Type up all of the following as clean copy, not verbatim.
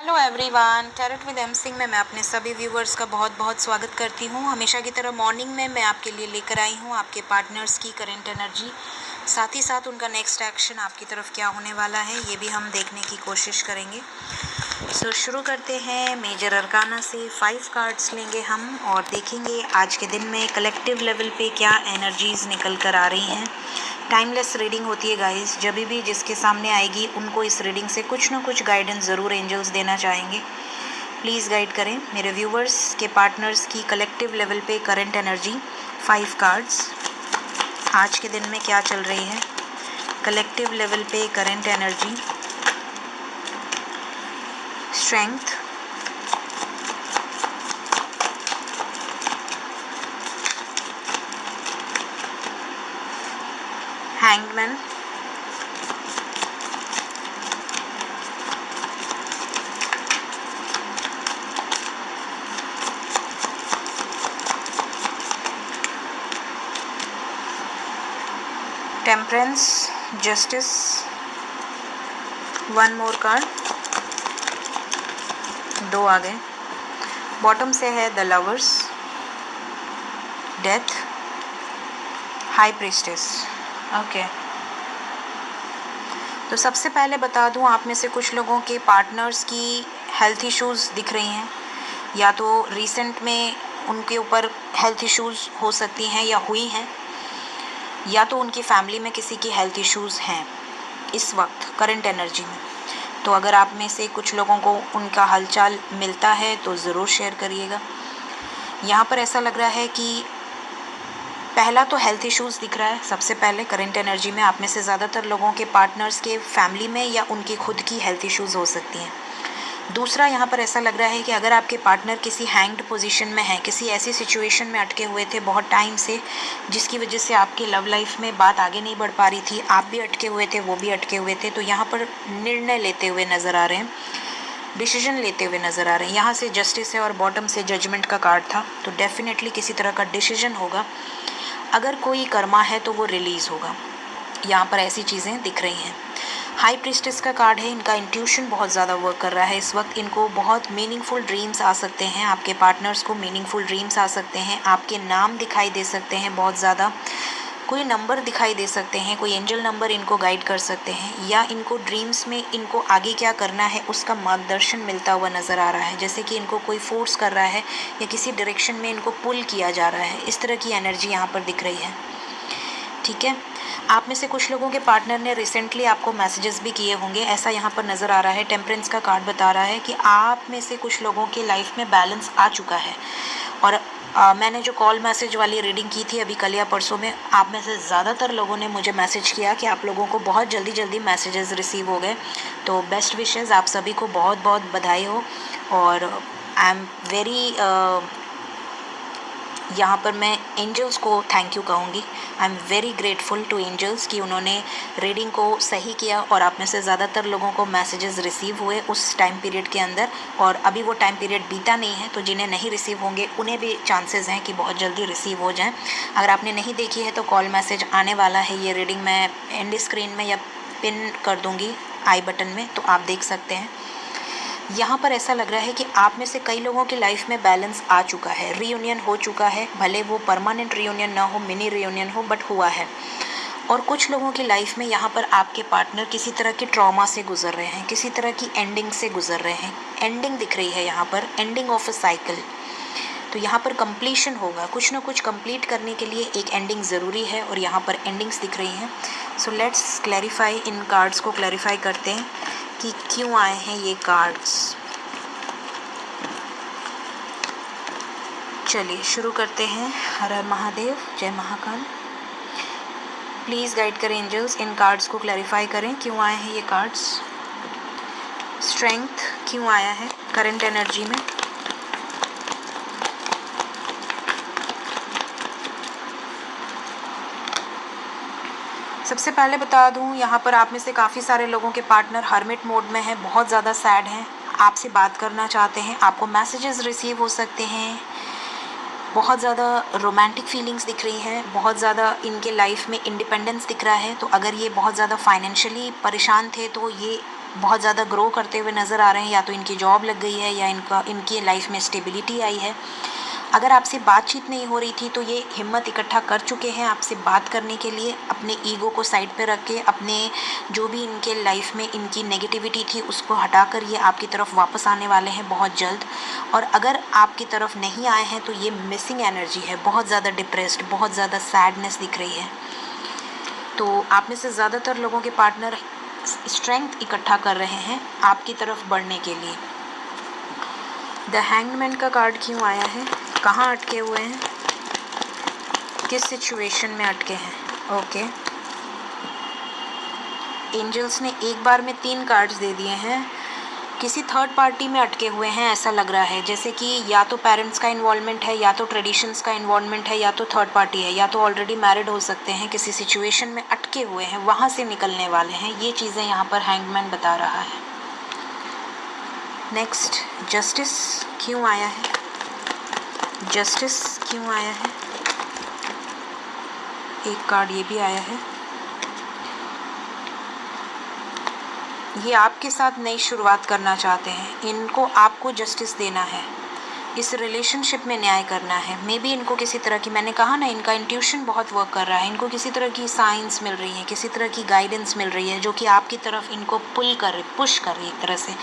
Hello everyone, tarot with M Singh में मैं अपने सभी व्यूवर्स का बहुत बहुत स्वागत करती हूँ। हमेशा की तरह मॉर्निंग में मैं आपके लिए लेकर आई हूँ आपके पार्टनर्स की करंट एनर्जी, साथ ही साथ उनका नेक्स्ट एक्शन आपकी तरफ क्या होने वाला है ये भी हम देखने की कोशिश करेंगे। सो शुरू करते हैं। मेजर अरकाना से 5 कार्ड्स लेंगे हम और देखेंगे आज के दिन में कलेक्टिव लेवल पे क्या एनर्जीज निकल कर आ रही हैं। टाइमलेस रीडिंग होती है गाइस, जब भी जिसके सामने आएगी उनको इस रीडिंग से कुछ ना कुछ गाइडेंस ज़रूर एंजल्स देना चाहेंगे। प्लीज़ गाइड करें मेरे व्यूवर्स के पार्टनर्स की कलेक्टिव लेवल पे करंट एनर्जी। 5 कार्ड्स आज के दिन में क्या चल रही है कलेक्टिव लेवल पे current energy. Strength, hangman, temperance, justice, one more card, 2 आ गए। बॉटम से है the lovers, death, high priestess. Okay, तो सबसे पहले बता दूं, आप में से कुछ लोगों के पार्टनर्स की हेल्थ इश्यूज़ दिख रही हैं, या तो रिसेंट में उनके ऊपर हेल्थ इश्यूज़ हो सकती हैं या हुई हैं, या तो उनकी फैमिली में किसी की हेल्थ इश्यूज़ हैं इस वक्त करंट एनर्जी में। तो अगर आप में से कुछ लोगों को उनका हालचाल मिलता है तो ज़रूर शेयर करिएगा। यहाँ पर ऐसा लग रहा है कि पहला तो हेल्थ इश्यूज़ दिख रहा है सबसे पहले करंट एनर्जी में। आप में से ज़्यादातर लोगों के पार्टनर्स के फैमिली में या उनकी खुद की हेल्थ इश्यूज़ हो सकती हैं। दूसरा, यहाँ पर ऐसा लग रहा है कि अगर आपके पार्टनर किसी हैंग्ड पोजीशन में है, किसी ऐसी सिचुएशन में अटके हुए थे बहुत टाइम से, जिसकी वजह से आपकी लव लाइफ में बात आगे नहीं बढ़ पा रही थी, आप भी अटके हुए थे, वो भी अटके हुए थे, तो यहाँ पर निर्णय लेते हुए नज़र आ रहे हैं, डिसीजन लेते हुए नज़र आ रहे हैं। यहाँ से जस्टिस है और बॉटम से जजमेंट का कार्ड था, तो डेफिनेटली किसी तरह का डिसीजन होगा। अगर कोई कर्मा है तो वो रिलीज़ होगा। यहाँ पर ऐसी चीज़ें दिख रही हैं। हाई प्रीस्टेस का कार्ड है, इनका इंट्यूशन बहुत ज़्यादा वर्क कर रहा है इस वक्त। इनको बहुत मीनिंगफुल ड्रीम्स आ सकते हैं, आपके पार्टनर्स को मीनिंगफुल ड्रीम्स आ सकते हैं, आपके नाम दिखाई दे सकते हैं बहुत ज़्यादा, कोई नंबर दिखाई दे सकते हैं, कोई एंजल नंबर इनको गाइड कर सकते हैं, या इनको ड्रीम्स में इनको आगे क्या करना है उसका मार्गदर्शन मिलता हुआ नज़र आ रहा है, जैसे कि इनको कोई फोर्स कर रहा है या किसी डायरेक्शन में इनको पुल किया जा रहा है। इस तरह की एनर्जी यहाँ पर दिख रही है। ठीक है, आप में से कुछ लोगों के पार्टनर ने रिसेंटली आपको मैसेजेस भी किए होंगे, ऐसा यहाँ पर नज़र आ रहा है। टेम्परेंस का कार्ड बता रहा है कि आप में से कुछ लोगों के लाइफ में बैलेंस आ चुका है। और मैंने जो कॉल मैसेज वाली रीडिंग की थी अभी कल या परसों में, आप में से ज़्यादातर लोगों ने मुझे मैसेज किया कि आप लोगों को बहुत जल्दी जल्दी मैसेजेस रिसीव हो गए। तो बेस्ट विशेज़, आप सभी को बहुत बहुत बधाई हो। और आई एम वेरी यहाँ पर मैं एंजल्स को थैंक यू कहूँगी। I am very grateful to angels कि उन्होंने रीडिंग को सही किया और आप में से ज़्यादातर लोगों को मैसेजेस रिसीव हुए उस टाइम पीरियड के अंदर। और अभी वो टाइम पीरियड बीता नहीं है, तो जिन्हें नहीं रिसीव होंगे उन्हें भी चांसेस हैं कि बहुत जल्दी रिसीव हो जाएं। अगर आपने नहीं देखी है तो कॉल मैसेज आने वाला है, ये रीडिंग मैं एंड स्क्रीन में या पिन कर दूँगी आई बटन में, तो आप देख सकते हैं। यहाँ पर ऐसा लग रहा है कि आप में से कई लोगों की लाइफ में बैलेंस आ चुका है, रीयूनियन हो चुका है, भले वो परमानेंट रीयूनियन ना हो, मिनी रीयूनियन हो, बट हुआ है। और कुछ लोगों की लाइफ में यहाँ पर आपके पार्टनर किसी तरह के ट्रॉमा से गुजर रहे हैं, किसी तरह की एंडिंग से गुजर रहे हैं। एंडिंग दिख रही है यहाँ पर, एंडिंग ऑफ अ साइकिल। तो यहाँ पर कंप्लीशन होगा, कुछ ना कुछ कंप्लीट करने के लिए एक एंडिंग ज़रूरी है और यहाँ पर एंडिंग्स दिख रही हैं। So let's clarify, in cards को क्लैरिफाई करते हैं कि क्यों आए हैं ये कार्ड्स। चलिए शुरू करते हैं। हर हर महादेव, जय महाकाल। प्लीज़ गाइड करें एंजल्स, इन कार्ड्स को क्लैरिफाई करें, क्यों आए हैं ये कार्ड्स। स्ट्रेंथ क्यों आया है करंट एनर्जी में। सबसे पहले बता दूं, यहाँ पर आप में से काफ़ी सारे लोगों के पार्टनर हर्मिट मोड में हैं, बहुत ज़्यादा सैड हैं, आपसे बात करना चाहते हैं, आपको मैसेजेस रिसीव हो सकते हैं। बहुत ज़्यादा रोमांटिक फीलिंग्स दिख रही हैं, बहुत ज़्यादा इनके लाइफ में इंडिपेंडेंस दिख रहा है। तो अगर ये बहुत ज़्यादा फाइनेंशियली परेशान थे तो ये बहुत ज़्यादा ग्रो करते हुए नज़र आ रहे हैं, या तो इनकी जॉब लग गई है या इनकी लाइफ में स्टेबिलिटी आई है। अगर आपसे बातचीत नहीं हो रही थी तो ये हिम्मत इकट्ठा कर चुके हैं आपसे बात करने के लिए, अपने ईगो को साइड पे रख के, अपने जो भी इनके लाइफ में इनकी नेगेटिविटी थी उसको हटाकर ये आपकी तरफ वापस आने वाले हैं बहुत जल्द। और अगर आपकी तरफ नहीं आए हैं तो ये मिसिंग एनर्जी है, बहुत ज़्यादा डिप्रेस्ड, बहुत ज़्यादा सैडनेस दिख रही है। तो आप में से ज़्यादातर लोगों के पार्टनर स्ट्रेंथ इकट्ठा कर रहे हैं आपकी तरफ बढ़ने के लिए। द हैंगमैन का कार्ड क्यों आया है? कहाँ अटके हुए हैं, किस सिचुएशन में अटके हैं? ओके, एंजल्स ने एक बार में 3 कार्ड्स दे दिए हैं। किसी थर्ड पार्टी में अटके हुए हैं ऐसा लग रहा है, जैसे कि या तो पेरेंट्स का इन्वॉल्वमेंट है, या तो ट्रेडिशंस का इन्वॉल्वमेंट है, या तो थर्ड पार्टी है, या तो ऑलरेडी मैरिड हो सकते हैं। किसी सिचुएशन में अटके हुए हैं, वहाँ से निकलने वाले हैं, ये चीज़ें यहाँ पर हैंगमैन बता रहा है। नेक्स्ट, जस्टिस क्यों आया है? जस्टिस क्यों आया है? एक कार्ड ये भी आया है। ये आपके साथ नई शुरुआत करना चाहते हैं, इनको आपको जस्टिस देना है, इस रिलेशनशिप में न्याय करना है। मे बी इनको किसी तरह की, मैंने कहा ना, इनका इंट्यूशन बहुत वर्क कर रहा है, इनको किसी तरह की साइंस मिल रही है, किसी तरह की गाइडेंस मिल रही है, जो कि आपकी तरफ इनको पुश कर रही है, एक तरह से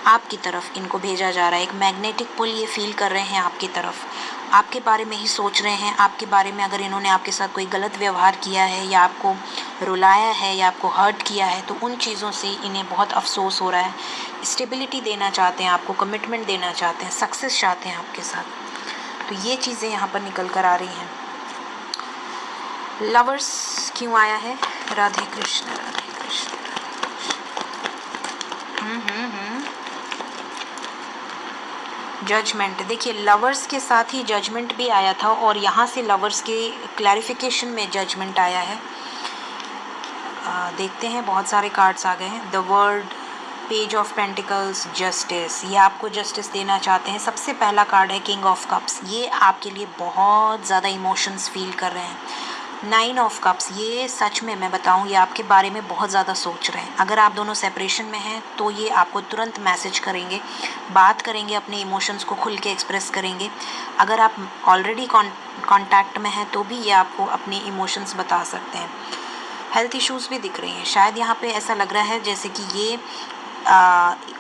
आपकी तरफ इनको भेजा जा रहा है। एक मैग्नेटिक पुल ये फील कर रहे हैं आपकी तरफ, आपके बारे में ही सोच रहे हैं, आपके बारे में। अगर इन्होंने आपके साथ कोई गलत व्यवहार किया है, या आपको रुलाया है, या आपको हर्ट किया है, तो उन चीज़ों से इन्हें बहुत अफसोस हो रहा है। स्टेबिलिटी देना चाहते हैं आपको, कमिटमेंट देना चाहते हैं, सक्सेस चाहते हैं आपके साथ। तो ये चीज़ें यहाँ पर निकल कर आ रही हैं। लवर्स क्यों आया है? राधे कृष्ण, राधे कृष्ण। जजमेंट, देखिए लवर्स के साथ ही जजमेंट भी आया था, और यहाँ से लवर्स के क्लैरिफिकेशन में जजमेंट आया है। देखते हैं, बहुत सारे कार्ड्स आ गए हैं। The world, page of pentacles, justice, ये आपको जस्टिस देना चाहते हैं। सबसे पहला कार्ड है किंग ऑफ कप्स, ये आपके लिए बहुत ज़्यादा इमोशंस फील कर रहे हैं। 9 ऑफ कप्स, ये सच में मैं बताऊं, ये आपके बारे में बहुत ज़्यादा सोच रहे हैं। अगर आप दोनों सेपरेशन में हैं तो ये आपको तुरंत मैसेज करेंगे, बात करेंगे, अपने इमोशंस को खुल के एक्सप्रेस करेंगे। अगर आप ऑलरेडी कांटेक्ट में हैं तो भी ये आपको अपने इमोशंस बता सकते हैं। हेल्थ इश्यूज़ भी दिख रही हैं, शायद यहाँ पे ऐसा लग रहा है जैसे कि ये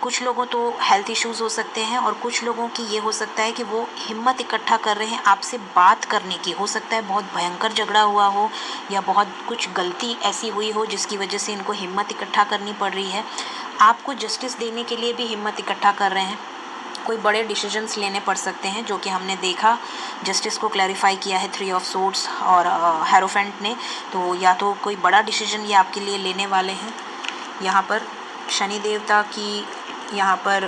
कुछ लोगों तो हेल्थ इश्यूज़ हो सकते हैं, और कुछ लोगों की ये हो सकता है कि वो हिम्मत इकट्ठा कर रहे हैं आपसे बात करने की। हो सकता है बहुत भयंकर झगड़ा हुआ हो, या बहुत कुछ गलती ऐसी हुई हो जिसकी वजह से इनको हिम्मत इकट्ठा करनी पड़ रही है। आपको जस्टिस देने के लिए भी हिम्मत इकट्ठा कर रहे हैं। कोई बड़े डिसीजंस लेने पड़ सकते हैं, जो कि हमने देखा जस्टिस को क्लैरिफाई किया है 3 ऑफ सोर्ड्स और हेरोफेंट ने। तो या तो कोई बड़ा डिसीजन ये आपके लिए लेने वाले हैं। यहाँ पर शनि देवता की यहाँ पर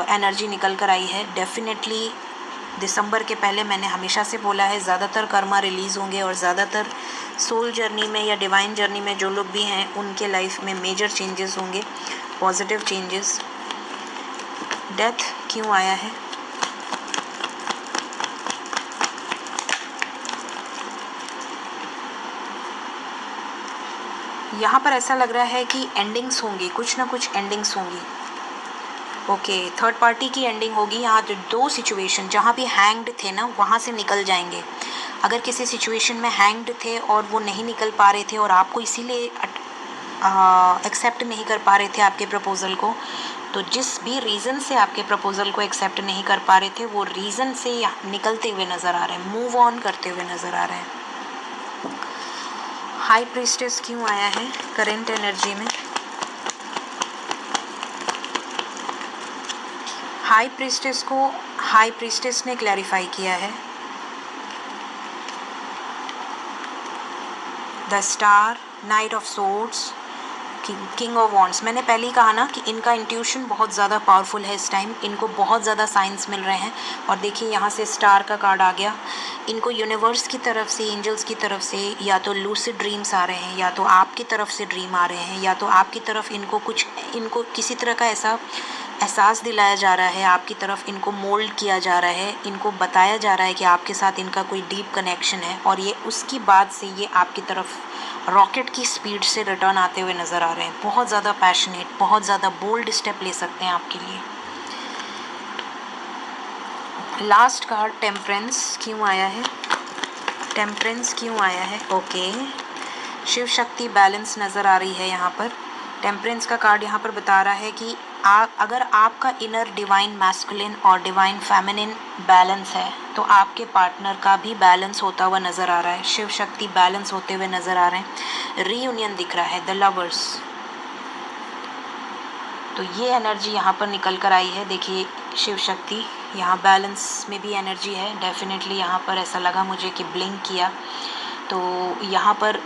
एनर्जी निकल कर आई है। डेफिनेटली दिसंबर के पहले मैंने हमेशा से बोला है, ज़्यादातर कर्मा रिलीज़ होंगे, और ज़्यादातर सोल जर्नी में या डिवाइन जर्नी में जो लोग भी हैं उनके लाइफ में मेजर चेंजेस होंगे, पॉजिटिव चेंजेस। डेथ क्यों आया है? यहाँ पर ऐसा लग रहा है कि एंडिंग्स होंगी, कुछ ना कुछ एंडिंग्स होंगी। ओके, थर्ड पार्टी की एंडिंग होगी। यहाँ जो 2 सिचुएशन जहाँ भी हैंग्ड थे ना, वहाँ से निकल जाएंगे। अगर किसी सिचुएशन में हैंग्ड थे और वो नहीं निकल पा रहे थे, और आपको इसीलिए एक्सेप्ट नहीं कर पा रहे थे आपके प्रपोज़ल को, तो जिस भी रीज़न से आपके प्रपोज़ल को एक्सेप्ट नहीं कर पा रहे थे, वो रीज़न से निकलते हुए नज़र आ रहे हैं, मूव ऑन करते हुए नज़र आ रहे हैं। हाई प्रीस्टेस क्यों आया है करेंट एनर्जी में? हाई प्रीस्टेस को हाई प्रीस्टेस ने क्लैरिफाई किया है। The star, night of swords, king of wands. मैंने पहले ही कहा ना कि इनका इंट्यूशन बहुत ज़्यादा पावरफुल है इस टाइम, इनको बहुत ज़्यादा साइंस मिल रहे हैं। और देखिए यहाँ से स्टार का कार्ड आ गया। इनको यूनिवर्स की तरफ से, एंजल्स की तरफ से या तो लूसिड ड्रीम्स आ रहे हैं, या तो आपकी तरफ से ड्रीम आ रहे हैं, या तो आपकी तरफ इनको किसी तरह का ऐसा एहसास दिलाया जा रहा है, आपकी तरफ इनको मोल्ड किया जा रहा है, इनको बताया जा रहा है कि आपके साथ इनका कोई डीप कनेक्शन है, और ये उसकी बाद से ये आपकी तरफ रॉकेट की स्पीड से रिटर्न आते हुए नज़र आ रहे हैं। बहुत ज़्यादा पैशनेट, बहुत ज़्यादा बोल्ड स्टेप ले सकते हैं आपके लिए। लास्ट कार्ड टेम्परेंस क्यों आया है? टेम्परेंस क्यों आया है? ओके, शिव शक्ति बैलेंस नज़र आ रही है यहाँ पर। टेम्परेंस का कार्ड यहाँ पर बता रहा है कि अगर आपका इनर डिवाइन मैस्कुलिन और डिवाइन फेमिनिन बैलेंस है तो आपके पार्टनर का भी बैलेंस होता हुआ नज़र आ रहा है। शिव शक्ति बैलेंस होते हुए नज़र आ रहे हैं। रीयूनियन दिख रहा है, द लवर्स। तो ये एनर्जी यहाँ पर निकल कर आई है। देखिए शिव शक्ति यहाँ बैलेंस में भी एनर्जी है। डेफिनेटली यहाँ पर ऐसा लगा मुझे कि ब्लिंक किया, तो यहाँ पर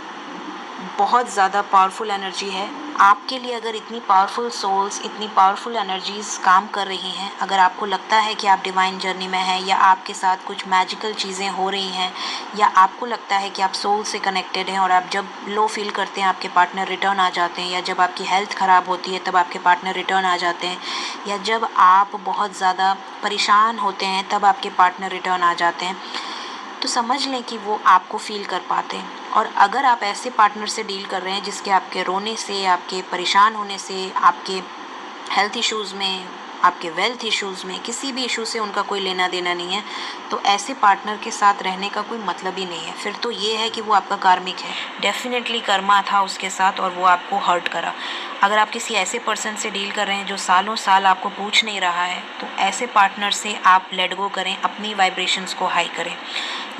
बहुत ज़्यादा पावरफुल एनर्जी है आपके लिए। अगर इतनी पावरफुल सोल्स, इतनी पावरफुल एनर्जीज़ काम कर रही हैं, अगर आपको लगता है कि आप डिवाइन जर्नी में हैं या आपके साथ कुछ मैजिकल चीज़ें हो रही हैं, या आपको लगता है कि आप सोल से कनेक्टेड हैं और आप जब लो फील करते हैं आपके पार्टनर रिटर्न आ जाते हैं, या जब आपकी हेल्थ ख़राब होती है तब आपके पार्टनर रिटर्न आ जाते हैं, या जब आप बहुत ज़्यादा परेशान होते हैं तब आपके पार्टनर रिटर्न आ जाते हैं, तो समझ लें कि वो आपको फ़ील कर पाते हैं। और अगर आप ऐसे पार्टनर से डील कर रहे हैं जिसके आपके रोने से, आपके परेशान होने से, आपके हेल्थ इश्यूज़ में, आपके वेल्थ इश्यूज़ में, किसी भी इशू से उनका कोई लेना देना नहीं है, तो ऐसे पार्टनर के साथ रहने का कोई मतलब ही नहीं है। फिर तो ये है कि वो आपका कार्मिक है। डेफिनेटली कर्मा था उसके साथ और वो आपको हर्ट करा। अगर आप किसी ऐसे पर्सन से डील कर रहे हैं जो सालों साल आपको पूछ नहीं रहा है, तो ऐसे पार्टनर से आप लेट गो करें, अपनी वाइब्रेशंस को हाई करें।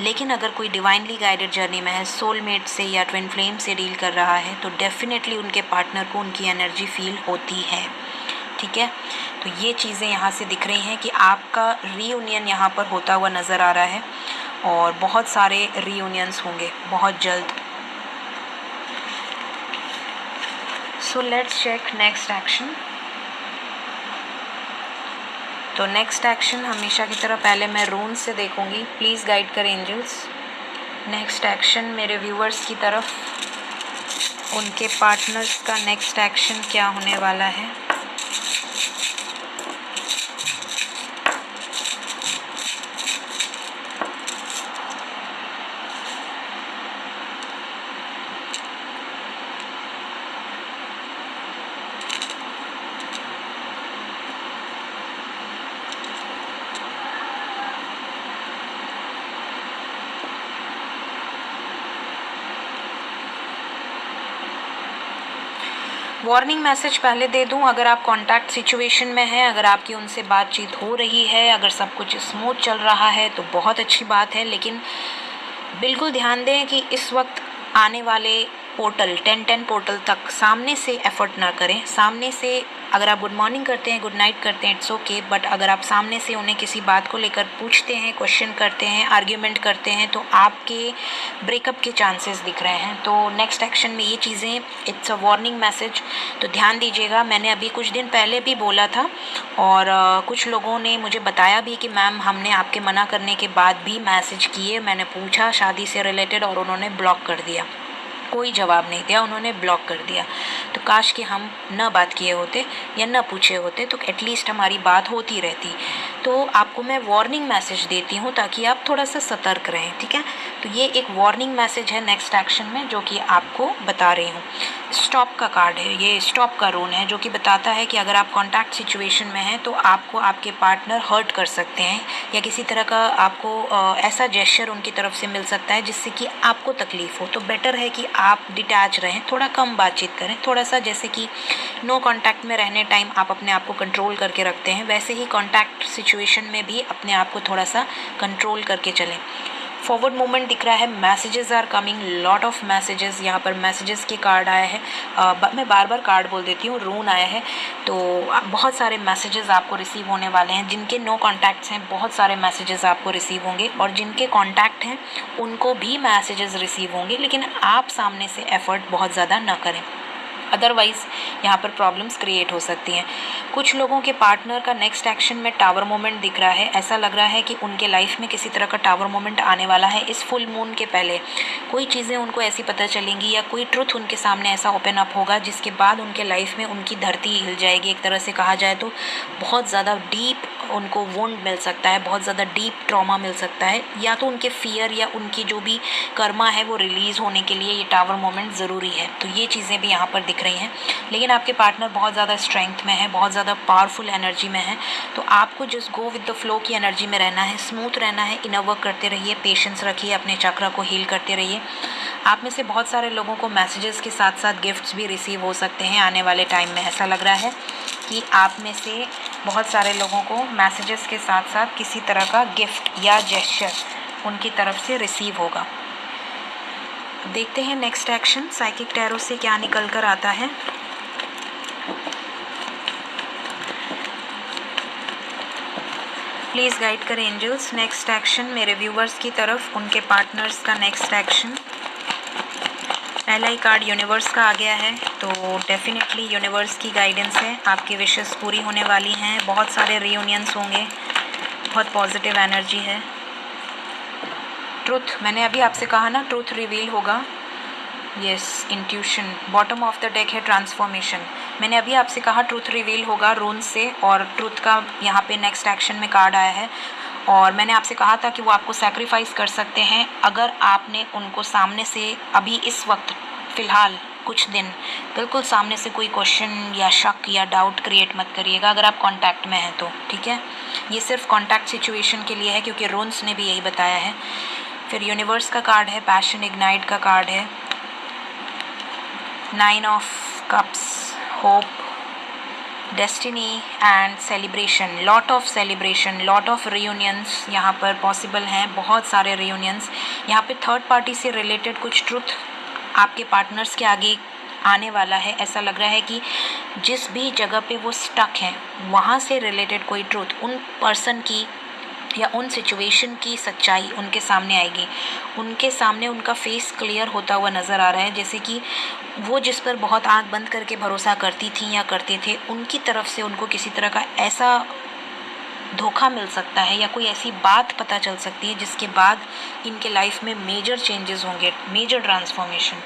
लेकिन अगर कोई डिवाइनली गाइडेड जर्नी में है, सोलमेट से या ट्विन फ्लेम से डील कर रहा है, तो डेफिनेटली उनके पार्टनर को उनकी एनर्जी फील होती है। ठीक है, तो ये चीज़ें यहाँ से दिख रही हैं कि आपका रीयूनियन यहाँ पर होता हुआ नज़र आ रहा है, और बहुत सारे रीयूनियंस होंगे बहुत जल्द। So let's check next action. तो नेक्स्ट एक्शन हमेशा की तरह पहले मैं रून से देखूंगी, प्लीज़ गाइड करें एंजल्स। नेक्स्ट एक्शन मेरे व्यूअर्स की तरफ, उनके पार्टनर्स का नेक्स्ट एक्शन क्या होने वाला है। वार्निंग मैसेज पहले दे दूं, अगर आप कॉन्टैक्ट सिचुएशन में हैं, अगर आपकी उनसे बातचीत हो रही है, अगर सब कुछ स्मूथ चल रहा है तो बहुत अच्छी बात है, लेकिन बिल्कुल ध्यान दें कि इस वक्त आने वाले पोर्टल 10-10 पोर्टल तक सामने से एफर्ट ना करें। सामने से अगर आप गुड मॉर्निंग करते हैं, गुड नाइट करते हैं, इट्स ओके, बट अगर आप सामने से उन्हें किसी बात को लेकर पूछते हैं, क्वेश्चन करते हैं, आर्ग्यूमेंट करते हैं, तो आपके ब्रेकअप के चांसेस दिख रहे हैं। तो नेक्स्ट एक्शन में ये चीज़ें, इट्स अ वार्निंग मैसेज, तो ध्यान दीजिएगा। मैंने अभी कुछ दिन पहले भी बोला था, और कुछ लोगों ने मुझे बताया भी कि मैम हमने आपके मना करने के बाद भी मैसेज किए, मैंने पूछा शादी से रिलेटेड और उन्होंने ब्लॉक कर दिया, कोई जवाब नहीं दिया, उन्होंने ब्लॉक कर दिया। तो काश कि हम न बात किए होते या न पूछे होते, तो एटलीस्ट हमारी बात होती रहती। तो आपको मैं वार्निंग मैसेज देती हूँ ताकि आप थोड़ा सा सतर्क रहें। ठीक है, तो ये एक वार्निंग मैसेज है नेक्स्ट एक्शन में जो कि आपको बता रही हूँ। स्टॉप का कार्ड है, ये स्टॉप का रून है जो कि बताता है कि अगर आप कॉन्टैक्ट सिचुएशन में हैं तो आपको आपके पार्टनर हर्ट कर सकते हैं, या किसी तरह का आपको ऐसा जेस्चर उनकी तरफ से मिल सकता है जिससे कि आपको तकलीफ़ हो। तो बेटर है कि आप डिटैच रहें, थोड़ा कम बातचीत करें, थोड़ा सा जैसे कि नो कांटेक्ट में रहने टाइम आप अपने आप को कंट्रोल करके रखते हैं, वैसे ही कांटेक्ट सिचुएशन में भी अपने आप को थोड़ा सा कंट्रोल करके चलें। फॉरवर्ड मूवमेंट दिख रहा है, messages are coming, lot of messages. यहाँ पर मैसेजेस के कार्ड आया है, मैं बार बार कार्ड बोल देती हूँ, रून आया है, तो बहुत सारे मैसेजेस आपको रिसीव होने वाले हैं। जिनके नो कॉन्टैक्ट्स हैं बहुत सारे मैसेजेस आपको रिसीव होंगे, और जिनके कॉन्टैक्ट हैं उनको भी मैसेजेस रिसीव होंगे, लेकिन आप सामने से एफर्ट बहुत ज़्यादा ना करें। अदरवाइज़ यहाँ पर प्रॉब्लम्स क्रिएट हो सकती हैं। कुछ लोगों के पार्टनर का नेक्स्ट एक्शन में टावर मोमेंट दिख रहा है। ऐसा लग रहा है कि उनके लाइफ में किसी तरह का टावर मोमेंट आने वाला है इस फुल मून के पहले। कोई चीज़ें उनको ऐसी पता चलेंगी या कोई ट्रुथ उनके सामने ऐसा ओपन अप होगा जिसके बाद उनके लाइफ में उनकी धरती हिल जाएगी। एक तरह से कहा जाए तो बहुत ज़्यादा डीप उनको वुंड मिल सकता है, बहुत ज़्यादा डीप ट्रॉमा मिल सकता है, या तो उनके फियर या उनकी जो भी कर्मा है वो रिलीज़ होने के लिए ये टावर मोमेंट ज़रूरी है। तो ये चीज़ें भी यहाँ पर दिख रही हैं। लेकिन आपके पार्टनर बहुत ज़्यादा स्ट्रेंथ में है, बहुत ज़्यादा पावरफुल एनर्जी में है। तो आपको just go with the flow की एनर्जी में रहना है, स्मूथ रहना है, इनर वर्क करते रहिए, पेशेंस रखिए, अपने चक्र को हील करते रहिए। आप में से बहुत सारे लोगों को मैसेजेस के साथ साथ गिफ्ट्स भी रिसीव हो सकते हैं आने वाले टाइम में। ऐसा लग रहा है कि आप में से बहुत सारे लोगों को मैसेजेस के साथ साथ किसी तरह का गिफ्ट या जेस्चर उनकी तरफ से रिसीव होगा। देखते हैं नेक्स्ट एक्शन साइकिक टैरो से क्या निकल कर आता है। प्लीज़ गाइड करें एंजल्स नेक्स्ट एक्शन मेरे व्यूवर्स की तरफ, उनके पार्टनर्स का नेक्स्ट एक्शन। पहला ही कार्ड यूनिवर्स का आ गया है, तो डेफिनेटली यूनिवर्स की गाइडेंस है, आपकी विशेस पूरी होने वाली हैं, बहुत सारे रियूनियंस होंगे, बहुत पॉजिटिव एनर्जी है। ट्रुथ, मैंने अभी आपसे कहा ना ट्रुथ रिवील होगा। Yes, intuition, bottom of the deck है ट्रांसफॉर्मेशन। मैंने अभी आपसे कहा ट्रुथ रिवील होगा रून्स से, और ट्रुथ का यहाँ पे नेक्स्ट एक्शन में कार्ड आया है। और मैंने आपसे कहा था कि वो आपको सैक्रिफाइस कर सकते हैं अगर आपने उनको सामने से अभी इस वक्त फ़िलहाल कुछ दिन बिल्कुल सामने से कोई क्वेश्चन या शक या डाउट क्रिएट मत करिएगा अगर आप कांटेक्ट में हैं तो, ठीक है। ये सिर्फ कांटेक्ट सिचुएशन के लिए है क्योंकि रून्स ने भी यही बताया है। फिर यूनिवर्स का कार्ड है, पैशन इग्नाइट का कार्ड है, 9 of cups, hope, destiny and celebration. Lot of celebration, lot of reunions यहाँ पर पॉसिबल हैं, बहुत सारे रियूनियंस। यहाँ पे थर्ड पार्टी से रिलेटेड कुछ ट्रुथ आपके पार्टनर्स के आगे आने वाला है। ऐसा लग रहा है कि जिस भी जगह पे वो स्टक हैं वहाँ से रिलेटेड कोई ट्रुथ उन पर्सन की या उन सिचुएशन की सच्चाई उनके सामने आएगी। उनके सामने उनका फेस क्लियर होता हुआ नज़र आ रहा है, जैसे कि वो जिस पर बहुत आंख बंद करके भरोसा करती थी या करते थे, उनकी तरफ से उनको किसी तरह का ऐसा धोखा मिल सकता है या कोई ऐसी बात पता चल सकती है जिसके बाद इनके लाइफ में मेजर चेंजेस होंगे, मेजर ट्रांसफॉर्मेशन।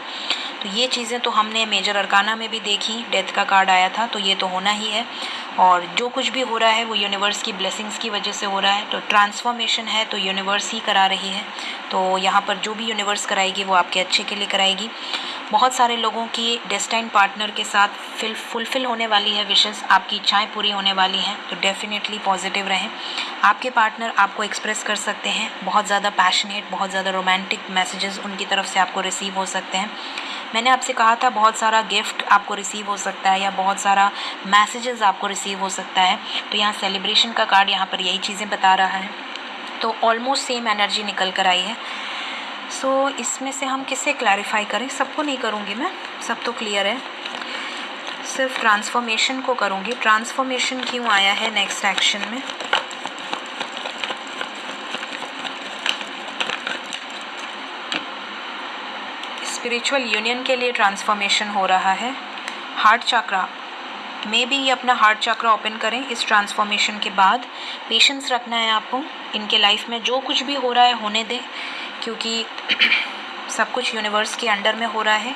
तो ये चीज़ें तो हमने मेजर अरकाना में भी देखी, डेथ का कार्ड आया था, तो ये तो होना ही है। और जो कुछ भी हो रहा है वो यूनिवर्स की ब्लेसिंग्स की वजह से हो रहा है। तो ट्रांसफॉर्मेशन है तो यूनिवर्स ही करा रही है, तो यहाँ पर जो भी यूनिवर्स कराएगी वो आपके अच्छे के लिए कराएगी। बहुत सारे लोगों की डेस्टाइन पार्टनर के साथ फुलफ़िल होने वाली है विशेस, आपकी इच्छाएं पूरी होने वाली हैं, तो डेफिनेटली पॉजिटिव रहें। आपके पार्टनर आपको एक्सप्रेस कर सकते हैं, बहुत ज़्यादा पैशनेट, बहुत ज़्यादा रोमांटिक मैसेजेस उनकी तरफ से आपको रिसीव हो सकते हैं। मैंने आपसे कहा था बहुत सारा गिफ्ट आपको रिसीव हो सकता है या बहुत सारा मैसेजेस आपको रिसीव हो सकता है, तो यहाँ सेलिब्रेशन का कार्ड यहाँ पर यही चीज़ें बता रहा है। तो ऑलमोस्ट सेम एनर्जी निकल कर आई है। सो इसमें से हम किसे क्लैरिफाई करें? सबको नहीं करूँगी मैं, सब तो क्लियर है, सिर्फ ट्रांसफॉर्मेशन को करूँगी। ट्रांसफॉर्मेशन क्यों आया है नेक्स्ट एक्शन में? स्पिरिचुअल यूनियन के लिए ट्रांसफॉर्मेशन हो रहा है। हार्ट चक्रा में भी ये अपना हार्ट चक्रा ओपन करें इस ट्रांसफॉर्मेशन के बाद। पेशेंस रखना है आपको, इनके लाइफ में जो कुछ भी हो रहा है होने दें, क्योंकि सब कुछ यूनिवर्स के अंडर में हो रहा है,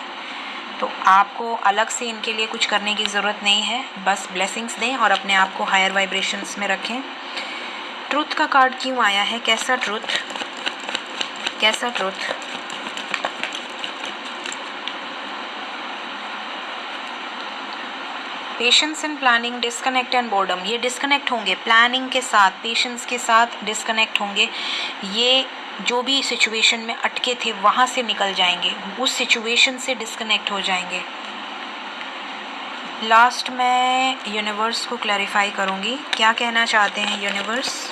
तो आपको अलग से इनके लिए कुछ करने की ज़रूरत नहीं है, बस ब्लेसिंग्स दें और अपने आप को हायर वाइब्रेशंस में रखें। ट्रुथ का कार्ड क्यों आया है? कैसा ट्रुथ, कैसा truth? Patience and planning, disconnect and boredom. ये डिस्कनेक्ट होंगे प्लानिंग के साथ, पेशेंस के साथ डिस्कनेक्ट होंगे। ये जो भी सिचुएशन में अटके थे वहाँ से निकल जाएंगे, उस सिचुएशन से डिस्कनेक्ट हो जाएंगे। लास्ट में यूनिवर्स को क्लैरिफाई करूँगी, क्या कहना चाहते हैं यूनिवर्स।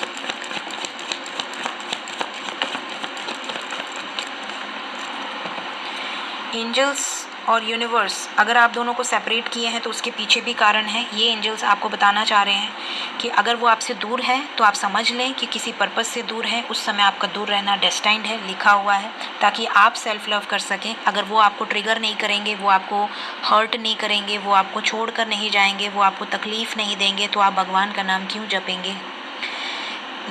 एंजल्स और यूनिवर्स अगर आप दोनों को सेपरेट किए हैं तो उसके पीछे भी कारण है। ये एंजल्स आपको बताना चाह रहे हैं कि अगर वो आपसे दूर है तो आप समझ लें कि किसी पर्पस से दूर है, उस समय आपका दूर रहना डेस्टाइन्ड है, लिखा हुआ है, ताकि आप सेल्फ लव कर सकें। अगर वो आपको ट्रिगर नहीं करेंगे, वो आपको हर्ट नहीं करेंगे, वो आपको छोड़ कर नहीं जाएंगे, वो आपको तकलीफ़ नहीं देंगे, तो आप भगवान का नाम क्यों जपेंगे।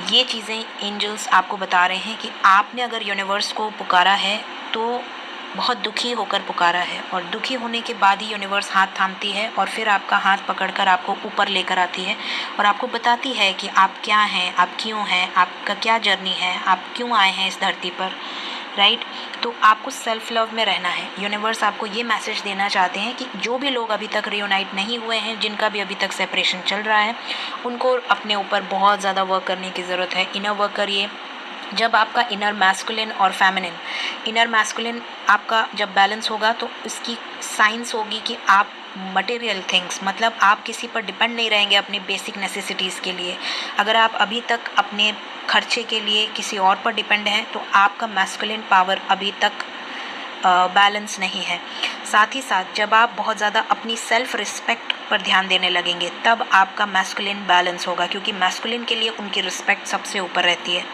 ये चीज़ें एंजल्स आपको बता रहे हैं कि आपने अगर यूनिवर्स को पुकारा है तो बहुत दुखी होकर पुकारा है, और दुखी होने के बाद ही यूनिवर्स हाथ थामती है और फिर आपका हाथ पकड़कर आपको ऊपर लेकर आती है और आपको बताती है कि आप क्या हैं, आप क्यों हैं, आपका क्या जर्नी है, आप क्यों आए हैं इस धरती पर, राइट। तो आपको सेल्फ लव में रहना है। यूनिवर्स आपको ये मैसेज देना चाहते हैं कि जो भी लोग अभी तक रियूनाइट नहीं हुए हैं, जिनका भी अभी तक सेपरेशन चल रहा है, उनको अपने ऊपर बहुत ज़्यादा वर्क करने की ज़रूरत है। इनर वर्क करिए। जब आपका इनर मैस्कुलिन और फेमिनिन, इनर मैस्कुलिन आपका जब बैलेंस होगा तो इसकी साइंस होगी कि आप मटेरियल थिंग्स, मतलब आप किसी पर डिपेंड नहीं रहेंगे अपनी बेसिक नेसेसिटीज़ के लिए। अगर आप अभी तक अपने खर्चे के लिए किसी और पर डिपेंड हैं तो आपका मैस्कुलिन पावर अभी तक बैलेंस नहीं है। साथ ही साथ जब आप बहुत ज़्यादा अपनी सेल्फ रिस्पेक्ट पर ध्यान देने लगेंगे तब आपका मैस्कुलिन बैलेंस होगा, क्योंकि मैस्कुलिन के लिए उनकी रिस्पेक्ट सबसे ऊपर रहती है,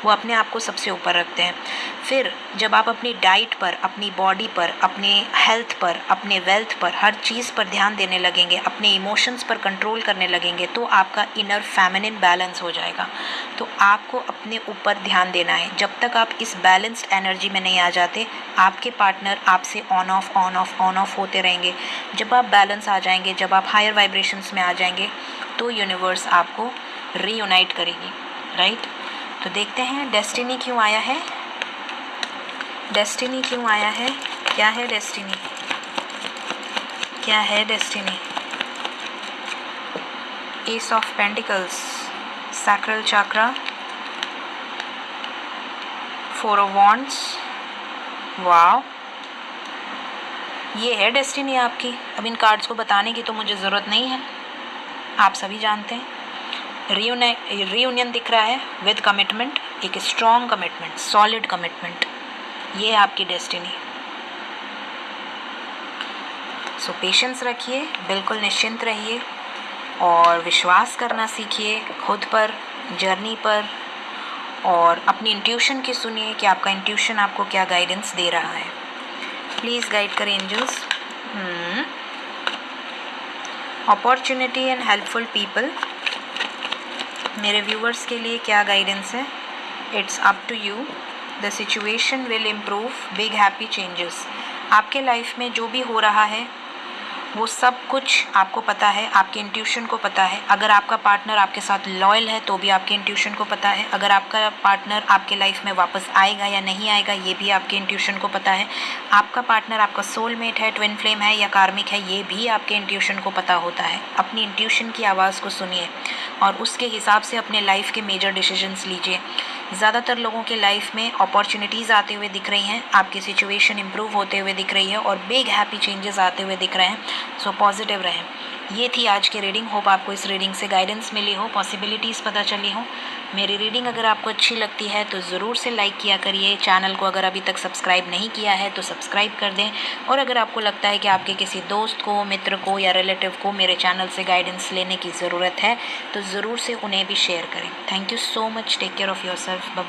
वो अपने आप को सबसे ऊपर रखते हैं। फिर जब आप अपनी डाइट पर, अपनी बॉडी पर, अपने हेल्थ पर, अपने वेल्थ पर, हर चीज़ पर ध्यान देने लगेंगे, अपने इमोशंस पर कंट्रोल करने लगेंगे, तो आपका इनर फेमिनिन बैलेंस हो जाएगा। तो आपको अपने ऊपर ध्यान देना है। जब तक आप इस बैलेंस्ड एनर्जी में नहीं आ जाते, आपके पार्टनर आपसे ऑन ऑफ होते रहेंगे। जब आप बैलेंस आ जाएंगे, जब आप हायर वाइब्रेशंस में आ जाएंगे, तो यूनिवर्स आपको रीयूनाइट करेगी, राइट। तो देखते हैं डेस्टिनी क्यों आया है, डेस्टिनी क्यों आया है, क्या है डेस्टिनी, क्या है destiny. Ace of pentacles, sacral chakra, 4 of wands, wow, ये है डेस्टिनी आपकी। अब इन कार्ड्स को बताने की तो मुझे ज़रूरत नहीं है, आप सभी जानते हैं। रियूनियन दिख रहा है विद कमिटमेंट, एक स्ट्रॉन्ग कमिटमेंट, सॉलिड कमिटमेंट, ये है आपकी डेस्टिनी। सो पेशेंस रखिए, बिल्कुल निश्चिंत रहिए और विश्वास करना सीखिए खुद पर, जर्नी पर, और अपनी इंट्यूशन की सुनिए कि आपका इंट्यूशन आपको क्या गाइडेंस दे रहा है। प्लीज़ गाइड करें angels. Opportunity and helpful people, मेरे व्यूवर्स के लिए क्या गाइडेंस है। It's up to you, the situation will improve, big happy changes. आपके लाइफ में जो भी हो रहा है वो सब कुछ आपको पता है, आपके इंट्यूशन को पता है। अगर आपका पार्टनर आपके साथ लॉयल है तो भी आपके इंट्यूशन को पता है। अगर आपका पार्टनर आपके लाइफ में वापस आएगा या नहीं आएगा ये भी आपके इंट्यूशन को पता है। आपका पार्टनर आपका सोलमेट है, ट्विन फ्लेम है या कार्मिक है, ये भी आपके इंट्यूशन को पता होता है। अपनी इंट्यूशन की आवाज़ को सुनिए और उसके हिसाब से अपने लाइफ के मेजर डिसीजंस लीजिए। ज़्यादातर लोगों के लाइफ में अपॉर्चुनिटीज़ आते हुए दिख रही हैं, आपकी सिचुएशन इंप्रूव होते हुए दिख रही है और बिग हैप्पी चेंजेस आते हुए दिख रहे हैं। सो पॉजिटिव रहें। ये थी आज की रीडिंग। होप आपको इस रीडिंग से गाइडेंस मिली हो, पॉसिबिलिटीज़ पता चली हो। मेरी रीडिंग अगर आपको अच्छी लगती है तो ज़रूर से लाइक किया करिए। चैनल को अगर अभी तक सब्सक्राइब नहीं किया है तो सब्सक्राइब कर दें। और अगर आपको लगता है कि आपके किसी दोस्त को, मित्र को या रिलेटिव को मेरे चैनल से गाइडेंस लेने की ज़रूरत है तो ज़रूर से उन्हें भी शेयर करें। Thank you so much. Take care of yourself. Bye.